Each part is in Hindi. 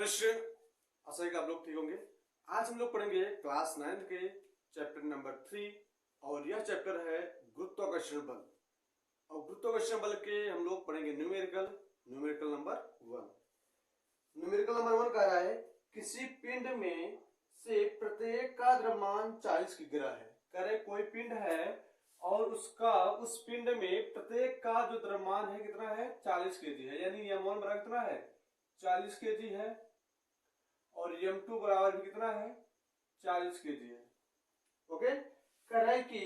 हेलो, आशा है कि आप लोग ठीक होंगे। आज हम लोग पढ़ेंगे क्लास 9 के चैप्टर नंबर 3 और यह चैप्टर है गुरुत्वाकर्षण बल। और गुरुत्वाकर्षण बल के हम लोग पढ़ेंगे न्यूमेरिकल नंबर 1। न्यूमेरिकल नंबर 1 कह रहा है किसी पिंड में से प्रत्येक का द्रव्यमान 40 किग्रा है। कह रहे कोई पिंड है और उस पिंड में प्रत्येक का जो द्रव्यमान है कितना है 40 केजी है, यानी m1 बराबर कितना है 40 केजी है और m2 बराबर भी कितना है 40 केजी है। ओके, कह रहा है कि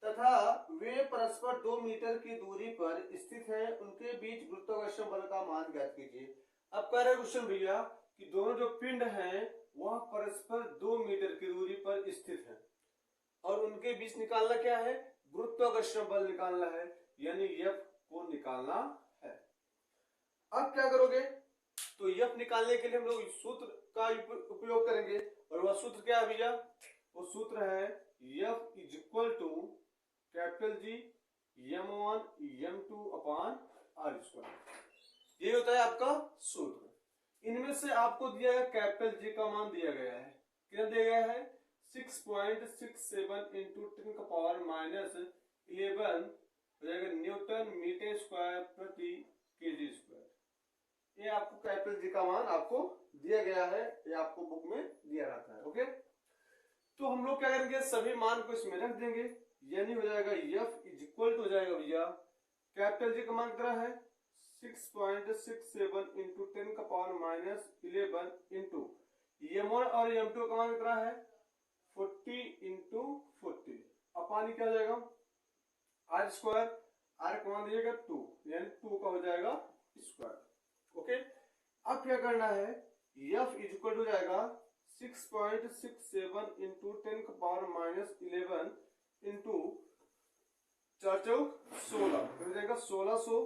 तथा वे परस्पर 2 मीटर की दूरी पर स्थित हैं, उनके बीच गुरुत्वाकर्षण बल का मान ज्ञात कीजिए। अब कह रहे क्वेश्चन भैया कि दोनों जो पिंड हैं वह परस्पर 2 मीटर की दूरी पर स्थित हैं और उनके बीच निकालना क्या है, गुरुत्वाकर्षण बल निकालना है, यानी F को निकालना है। अब क्या करोगे, तो F निकालने के लिए हम लोग इस सूत्र का उपयोग करेंगे और वह सूत्र क्या है भैया, वो सूत्र है F is equal to capital G m1 m2 upon r square. ये होता है आपका सूत्र। इनमें से आपको दिया गया कैपिटल G का मान दिया गया है, कितना दिया गया है 6.67 इंटू 10 का पावर माइनस 11 हो जाएगा न्यूटन मीटर स्क्वायर प्रति केजी स्क्वायर। ये आपको कैपिटल जी का मान आपको दिया गया है, ये आपको बुक में दिया रहता है। ओके, तो हम लोग क्या करेंगे, सभी मान को इसमें रख देंगे, यानी हो जाएगा F इज इक्वल टू हो जाएगा भैया कैपिटल जी का मान कितना है 6.67 इंटू 10 का पावर माइनस 11 इंटू m1 और m2 का मान कितना है 40 इंटू 40 अपानी क्या हो जाएगा r स्क्वायर, r का मान दिएगा 2 यानी 2 का हो जाएगा स्क्वायर। ओके, अब क्या करना है, F इज इक्वल टू जाएगा 6.67 इंटू 10 का पावर माइनस 11 इंटू 4 चौक 16 हो जाएगा 1600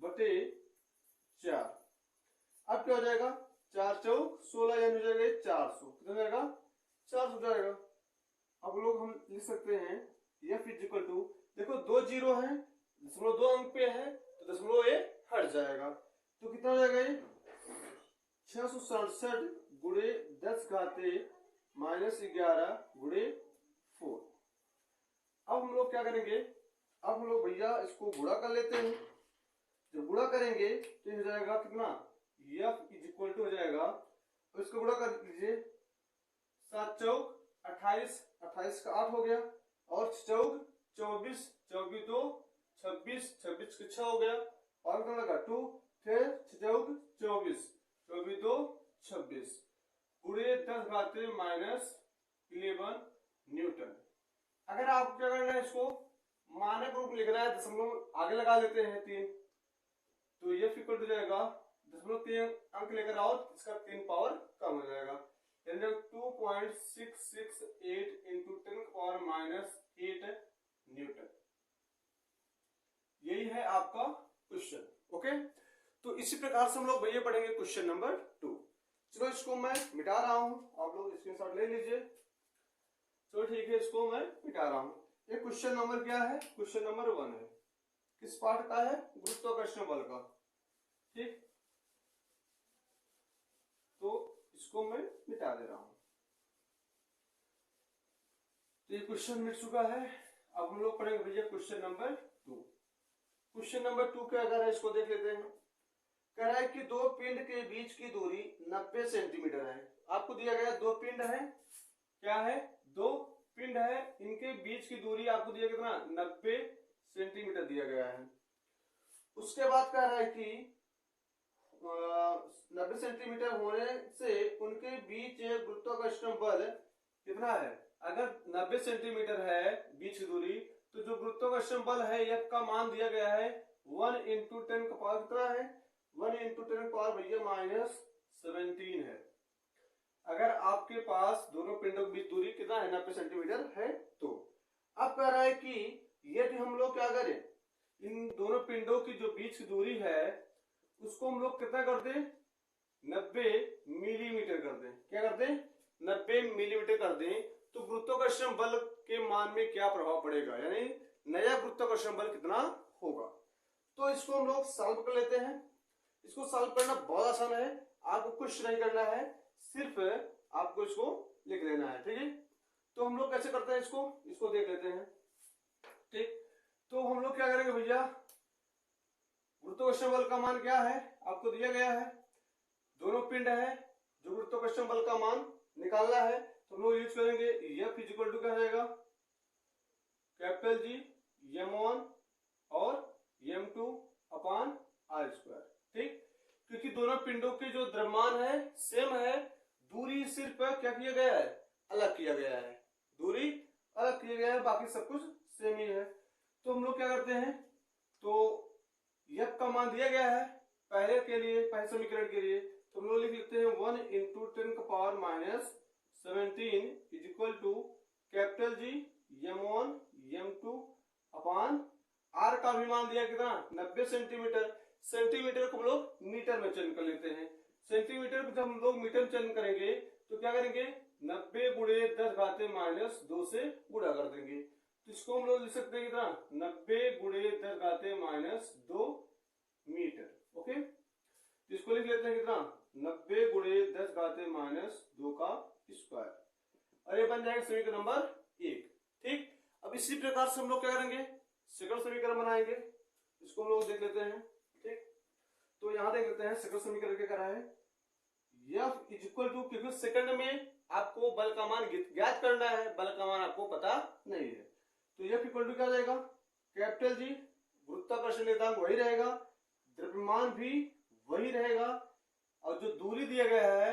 बटे 4। अब क्या हो जाएगा 4 चौक 16 यानी हो जाएगा 400, कितना हो जाएगा 400 हो जाएगा। अब लोग हम लिख सकते हैं F इज इक्वल टू, देखो 2 जीरो है, दशमलव 2 अंक पे है तो दशमलव ए हट जाएगा, तो कितना हो जाएगा ये 667 गुणे 10 घाते माइनस 11 गुणे 4। अब हम लोग क्या करेंगे, अब हम लोग भैया इसको गुणा कर लेते हैं। जब गुणा करेंगे तो हो जाएगा कितना F इज इक्वल टू हो जाएगा, तो इसको गुणा कर लीजिए 7 चौक 28, 28 का 8 हो गया और चौक 24, 24 2 26, 26 का 6 हो गया और कितना लगा 2, फिर 6 चौक 24, 24 2 26 गुणे 10 घाते माइनस 11 न्यूटन। अगर आप क्या करना है, इसको मानक रूप लिखना है, दशमलव आगे लगा लेते हैं 3, तो ये इक्वल टू जाएगा दशमलव 3 अंक लेकर आओ, इसका 3 पावर कम हो जाएगा, यानी 2.668 इंटू 10 पावर माइनस 8 न्यूटन। यही है आपका क्वेश्चन। ओके, तो इसी प्रकार से हम लोग भैया पढ़ेंगे क्वेश्चन नंबर 2। चलो इसको मैं मिटा रहा हूं, आप लोग स्क्रीनशॉट ले लीजिए। चलो ठीक है, इसको मैं मिटा रहा हूं। ये क्वेश्चन नंबर क्या है, क्वेश्चन नंबर 1 है, किस पार्ट का है, गुरुत्वाकर्षण बल का। ठीक, तो इसको मैं मिटा दे रहा हूं। तो ये क्वेश्चन मिट चुका है। अब हम लोग पढ़ेंगे भैया क्वेश्चन नंबर 2। क्वेश्चन नंबर 2 क्या कर है, इसको देख लेते हैं। कह रहा है कि 2 पिंड के बीच की दूरी 90 सेंटीमीटर है। आपको दिया गया 2 पिंड है, क्या है 2 पिंड है, इनके बीच की दूरी आपको दिया कितना 90 सेंटीमीटर दिया गया है। उसके बाद कह रहा है कि 90 सेंटीमीटर होने से उनके बीच गुरुत्वाकर्षण बल कितना है। अगर 90 सेंटीमीटर है बीच की दूरी, तो जो गुरुत्वाकर्षण बल है F का मान दिया गया है 1 इंटू 10 का पावर कितना है 1 इंटू 10 का पावर भैया माइनस 17 है। अगर आपके पास दोनों पिंडों के बीच दूरी कितना है 90 सेंटीमीटर है। तो अब कह रहा है कि यदि हम लोग क्या करें, इन दोनों पिंडों की जो बीच की दूरी है उसको हम लोग कितना कर दें 90 मिलीमीटर कर दें। क्या कर दें 90 मिलीमीटर कर दें, तो गुरुत्वाकर्षण बल के मान में क्या प्रभाव पड़ेगा, यानी नया गुरुत्वाकर्षण बल कितना होगा। तो इसको हम लोग सॉल्व कर लेते हैं। इसको सॉल्व करना बहुत आसान है। आपको कुछ नहीं करना है, सिर्फ आपको इसको लिख लेना है। ठीक है, तो हम लोग कैसे करते हैं इसको देख लेते हैं। ठीक, तो हम लोग क्या करेंगे भैया, गुरुत्वाकर्षण बल का मान क्या है आपको दिया गया है, दोनों पिंड है, जो गुरुत्वाकर्षण बल का मान निकालना है, तो हम लोग यूज करेंगे F इक्वल टू क्या रहेगा, कैपिटल G m1 और m2 अपॉन r²। ठीक, क्योंकि दोनों पिंडों के जो द्रव्यमान है सेम है, दूरी सिर्फ क्या किया गया है, अलग किया गया है, दूरी अलग किया गया है, बाकी सब कुछ सेम ही है। तो हम लोग क्या करते हैं, तो F का मान दिया गया है पहले के लिए, पहले समीकरण के लिए, तो हम लोग लिख लेते हैं 1 इंटू 10 का power minus 17 is equal to capital G m1 m2 upon r का भी मान दिया कितना, 90 सेंटीमीटर। सेंटीमीटर को हम लोग मीटर में चेंज कर लेते हैं। सेंटीमीटर को जब हम लोग मीटर में चेंज करेंगे तो क्या करेंगे, 90 गुणे 10 घाते माइनस 2 से गुणा कर देंगे, तो इसको हम लोग लिख सकते हैं कितना, 90 गुणे 10 घाते माइनस 2 मीटर। ओके, तो इसको लिख लेते हैं कितना, 90 गुणे 10 घाते माइनस 2 का स्क्वायर, और ये बन जाएगा समीकरण नंबर 1। ठीक, अब इसी प्रकार से हम लोग क्या करेंगे, सेकंड समीकरण बनाएंगे, इसको हम लोग देख लेते हैं। ठीक, तो यहां देख लेते हैं सेकंड समीकरण क्या करा है, F इज इक्वल टू, क्योंकि सेकंड में आपको बल का मान ज्ञात करना है, बल का मान आपको पता नहीं है, तो F इक्वल टू क्या जाएगा, कैपिटल G गुरुत्वाकर्षण नियतांक वही रहेगा, द्रव्यमान भी वही रहेगा, और जो दूरी दिया गया है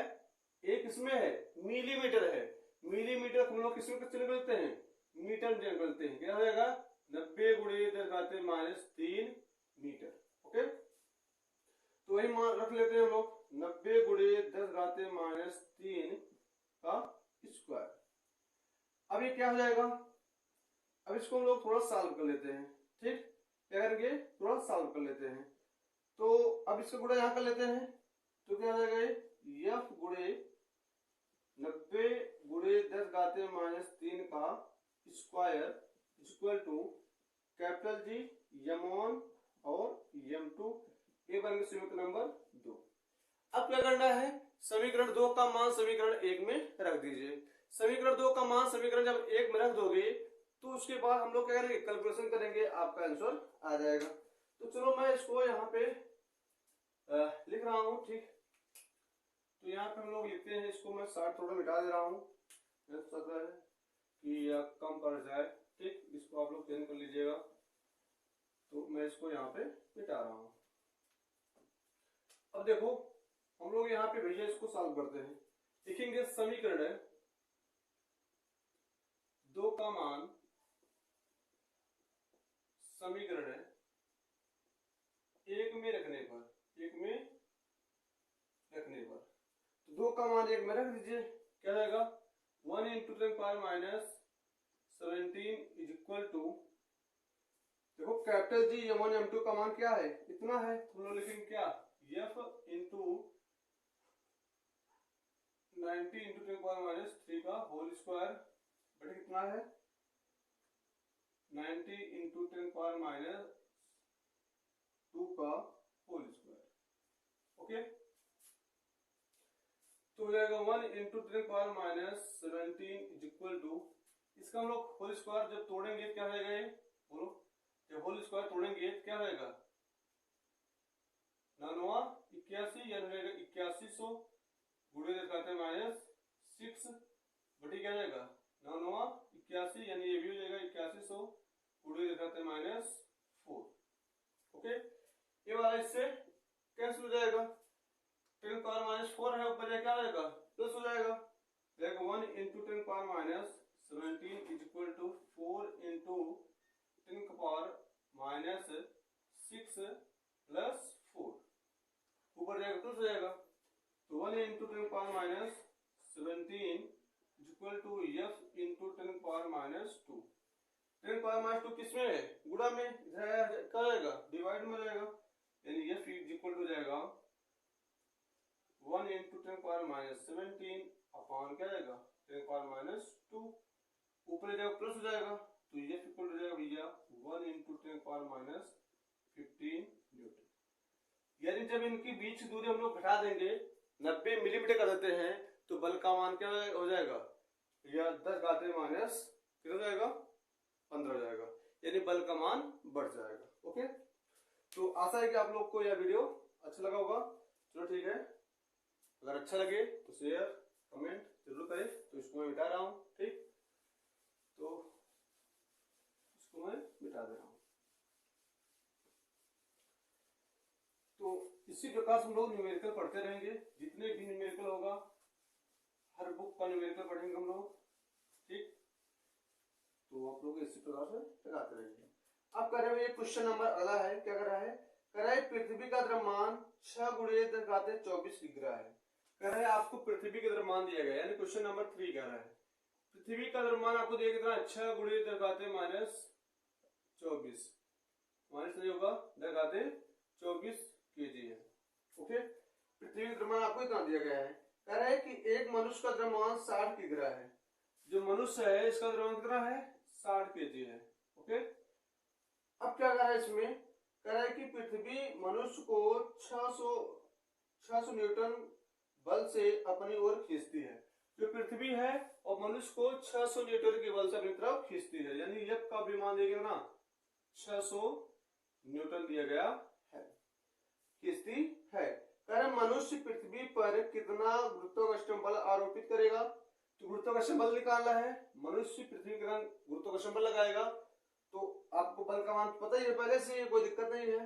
एक इसमें है मिलीमीटर है, मिलीमीटर को हम लोग किसमें चेंज करते हैं, मीटर में चेंज करते हैं, क्या हो जाएगा 90 गुणे 10 घाते माइनस 3 मीटर। ओके, तो वही मान रख लेते हैं हम लोग, 90 गुणे 10 घाते माइनस 3 का स्क्वायर। अब ये क्या हो जाएगा, अब इसको हम लोग थोड़ा सॉल्व कर लेते हैं। ठीक, क्या करेंगे, थोड़ा सॉल्व कर लेते हैं, तो अब इसका गुणा यहां कर लेते हैं, तो क्या हो जाएगा, F गुणे 90 गुणे 10 घाते माइनस 3 का square equal to capital G m1 और m2, ये बन गया समीकरण नंबर 2। अब क्या करना है, समीकरण 2 का मान समीकरण 1 में रख दीजिए। समीकरण 2 का मान समीकरण जब 1 में रख दोगे तो उसके बाद हम लोग क्या करेंगे, कैलकुलेशन करेंगे, आपका आंसर आ जाएगा। तो चलो मैं इसको यहाँ पे लिख रहा हूँ। ठीक, तो यहाँ पे हम लोग लिखते हैं, इसको मैं 60 थोड़ा मिटा दे रहा हूँ, हो सकता है कि यह कम पड़ जाए। ठीक, इसको आप लोग चेंज कर लीजिएगा, तो मैं इसको यहाँ पे मिटा रहा हूँ। अब देखो हम लोग यहाँ पे भैया इसको सॉल्व करते हैं, लिखेंगे समीकरण 2 का मान समीकरण 1 में रखने पर, तो 2 का मान 1 में रख दीजिए, क्या जाएगा 1 into 10 power minus 17 is equal to, देखो कैपिटल G m1 m2 का मान क्या है, इतना है, तो हम लोग लिखेंगे क्या, F into 90 into 10 power minus 3 का होल स्क्वायर बटे कितना है 90 इंटू 10 पावर माइनस 2 का होल स्क्वायर। ओके, तो हो जाएगा 1 into 10 power minus 17 is equal to, इसका हम लोग होल स्क्वायर जब तोड़ेंगे क्या रहेगा, ये बोलो, जब होल स्क्वायर तोड़ेंगे क्या रहेगा, 81 या रहेगा 8100 गुणे माइनस 6 बटी क्या जाएगा 81 यानी ये भी हो जाएगा 8100 गुणे माइनस 4। ओके, ये वाला इससे कैंसिल हो जाएगा, 10 पावर माइनस 4 है, ऊपर क्या रहेगा प्लस हो जाएगा, 1 into 10 power minus 17 is equal to 4 into 10 power minus 6 plus 4, ऊपर जाएगा प्लस हो जाएगा, तो 1 into 10 power minus 17 is equal to F into 10 power minus 2। 10 power minus 2 किसमें है, गुणा में, क्या जाएगा डिवाइड में जाएगा, यानी F इज इक्वल टू जाएगा 1 इंटू 10 पावर माइनस 17 अपॉन क्या जाएगा 10 पावर माइनस 2, ऊपर जाएगा प्लस हो जाएगा, तो F इक्वल टू जाएगा भैया 1 इंटू 10 पावर माइनस 15 न्यूटन। यानी जब इनकी बीच की दूरी हम लोग घटा देंगे 90 मिलीमीटर कर देते हैं तो बल का मान क्या हो जाएगा, या 10 घाते माइनस कितना हो जाएगा, 15 हो जाएगा, यानी बल का मान बढ़ जाएगा। ओके, तो आशा है कि आप लोग को यह वीडियो अच्छा लगा होगा। चलो ठीक है, अगर अच्छा लगे तो शेयर कमेंट जरूर करें। तो इसको मैं मिटा रहा हूँ, ठीक, तो इसको मैं मिटा दे रहा हूँ। तो इसी प्रकार से हम लोग न्यूमेरिकल पढ़ते रहेंगे, जितने भी न्यूमेरिकल होगा हर बुक का न्यूमेरिकल पढ़ेंगे हम लोग, ठीक। तो आप लोग इसी प्रकार से लगाते रहेंगे। अब कर रहे हैं क्वेश्चन नंबर अगला है, क्या कर रहा है, कर रहा है पृथ्वी का द्रव्यमान 6 गुणे 10 घाते 24 डिग्री है। कह रहा है आपको पृथ्वी का द्रव्यमान दिया गया, यानी क्वेश्चन नंबर 3 कह रहा है पृथ्वी का द्रव्यमान आपको दिया कितना, 6 गुणे 10 घाते माइनस 24, माइनस नहीं होगा 10 घाते 24 केजी है। ओके, पृथ्वी का द्रव्यमान आपको इतना दिया गया है। कह रहा है कि एक मनुष्य का द्रव्यमान 60 किग्रा है। जो मनुष्य है इसका द्रव्यमान कितना है, 60 केजी है। ओके, अब क्या कह रहा है इसमें, कह रहा है कि पृथ्वी मनुष्य को 600 न्यूटन बल से अपनी ओर खींचती है। जो पृथ्वी है और मनुष्य को 600 न्यूटन के बल से अपनी तरफ खींचती है, यानी यह का विमान देगा ना 600 न्यूटन दिया गया है, खींचती है। कह रहा मनुष्य पृथ्वी पर कितना गुरुत्वाकर्षण बल आरोपित करेगा। तो गुरुत्वाकर्षण बल निकालना है, मनुष्य पृथ्वी पर गुरुत्वाकर्षण बल लगाएगा, तो आपको बल का मान पता ही है पहले से, कोई दिक्कत नहीं है।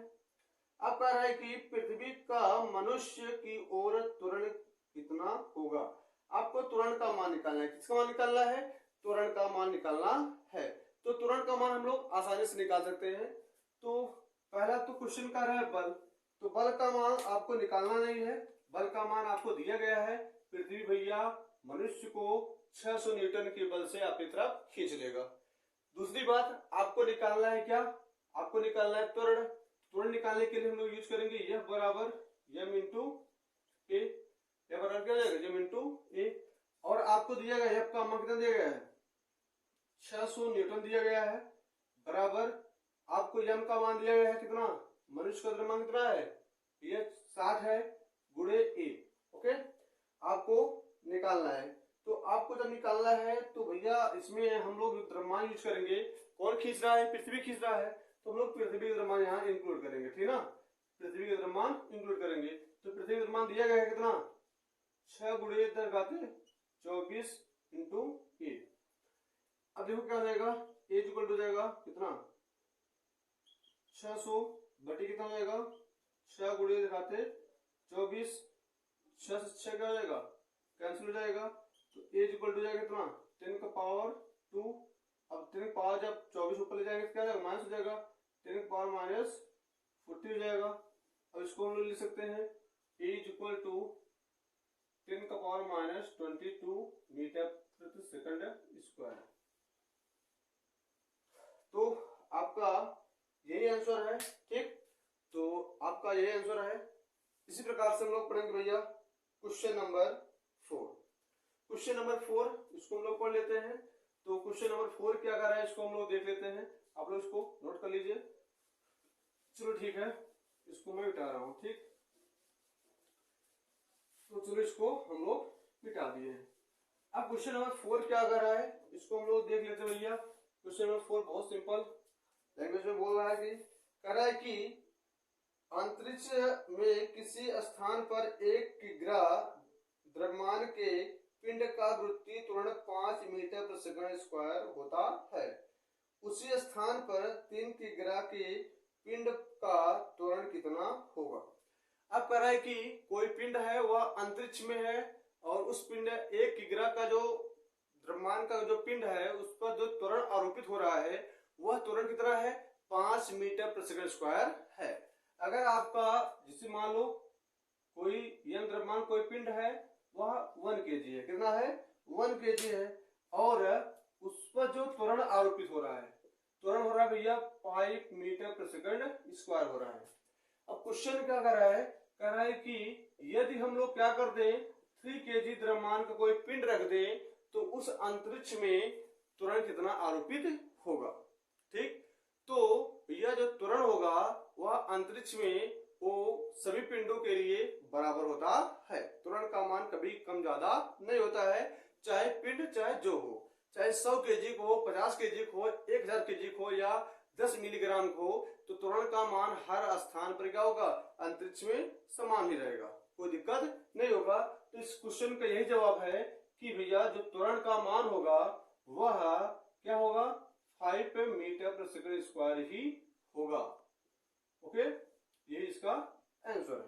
अब कह रहा है कि पृथ्वी का मनुष्य की ओर त्वरण कितना होगा। आपको त्वरण का मान निकालना है। किसका मान निकालना है, त्वरण का मान निकालना है। तो त्वरण का मान हम लोग आसानी से निकाल सकते हैं। तो पहला तो क्वेश्चन का रहा है बल, तो बल का मान आपको निकालना नहीं है, बल का मान आपको दिया गया है। पृथ्वी भैया मनुष्य को 600 न्यूटन के बल से अपनी तरफ खींच लेगा। दूसरी बात आपको निकालना है क्या, आपको निकालना है त्वरण। त्वरण निकालने के लिए हम लोग यूज करेंगे यह बराबर m इंटू ए, यह बराबर क्या हो जाएगा, m इंटू ए। और आपको दिया गया है आपका मान कितना दिया गया है, 600 न्यूटन दिया गया है, बराबर आपको m का मान दिया गया है कितना, मनुष्य का द्रव्यमान कितना है, ये 60 है, गुणे ए। ओके, आपको निकालना है। तो आपको जब निकालना है तो भैया इसमें हम लोग द्रव्यमान यूज करेंगे। कौन खींच रहा है, पृथ्वी खींच रहा है, तो हम लोग पृथ्वी का द्रव्यमान यहाँ इंक्लूड करेंगे, ठीक ना, पृथ्वी का द्रव्यमान इंक्लूड करेंगे। तो पृथ्वी का द्रव्यमान दिया गया है कितना, 6 गुणे 10 घाते 24 इंटू ए। अब देखो क्या हो जाएगा, ए इक्वल टू जाएगा कितना, 600 बटी कितना हो जाएगा, 6 गुणे 10 घाते 24, 6 से 6 क्या हो जाएगा, कैंसिल हो जाएगा। तो ए इक्वल टू जाएगा कितना, 10 का पावर 2। अब 10 का पावर जब 24 ऊपर ले जाएंगे तो क्या हो जाएगा, माइनस हो जाएगा, 10 का पावर माइनस 40 हो जाएगा। अब इसको हम लोग लिख सकते हैं ए इक्वल टू 10 का पावर माइनस 22 मीटर प्रति सेकंड स्क्वायर। तो आपका यही आंसर है, ठीक, तो आपका यही आंसर है। इसी प्रकार से हम लोग पढ़ेंगे भैया क्वेश्चन नंबर 4। क्वेश्चन नंबर 4 इसको हम लोग पढ़ लेते हैं। तो क्वेश्चन नंबर 4 क्या कर रहा है इसको हम लोग देख लेते हैं, आप लोग इसको नोट कर लीजिए। चलो ठीक है, इसको मैं मिटा रहा हूं, ठीक, तो चलो इसको हम लोग मिटा दिए हैं। अब क्वेश्चन नंबर 4 क्या कर रहा है इसको हम लोग देख लेते हैं भैया। क्वेश्चन नंबर 4 बहुत सिंपल लैंग्वेज में बोल रहा है कि कह रहा है कि अंतरिक्ष में किसी स्थान पर 1 किग्रा द्रव्यमान के पिंड का गुरुत्वीय त्वरण 5 मीटर प्रति सेकंड स्क्वायर होता है। उसी स्थान पर 3 किग्रा के पिंड का त्वरण कितना होगा। अब कह रहा है कि कोई पिंड है वह अंतरिक्ष में है और उस पिंड 1 किग्रा का जो द्रव्यमान का जो पिंड है उस पर जो त्वरण आरोपित हो रहा है वह त्वरण कितना है, 5 मीटर प्रति सेकंड स्क्वायर है। अगर आपका जिसे मान लो कोई यंग द्रव्यमान कोई पिंड है वह 1 केजी है, कितना है, 1 केजी है, और उस पर जो त्वरण आरोपित हो रहा है, त्वरण हो रहा है भैया 5 मीटर प्रति सेकंड स्क्वायर हो रहा है। अब क्वेश्चन क्या कर रहा है, कह रहा है कि यदि हम लोग क्या कर दें, 3 केजी द्रव्यमान का कोई पिंड रख दें तो उस अंतरिक्ष में त्वरण कितना आरोपित होगा। ठीक, तो यह जो त्वरण होगा वह अंतरिक्ष में वो सभी पिंडों के लिए बराबर होता है। त्वरण का मान कभी कम ज्यादा नहीं होता है, चाहे पिंड चाहे जो हो, चाहे 100 केजी को, 50 केजी को, 1000 केजी को या 10 मिलीग्राम को, तो त्वरण का मान हर स्थान पर क्या होगा, अंतरिक्ष में समान ही रहेगा, कोई दिक्कत नहीं होगा। तो इस क्वेश्चन का यही जवाब है कि भैया जो त्वरण का मान होगा वह क्या होगा, 5 मीटर पर सेकंड स्क्वायर ही होगा। ओके, ये इसका आंसर है।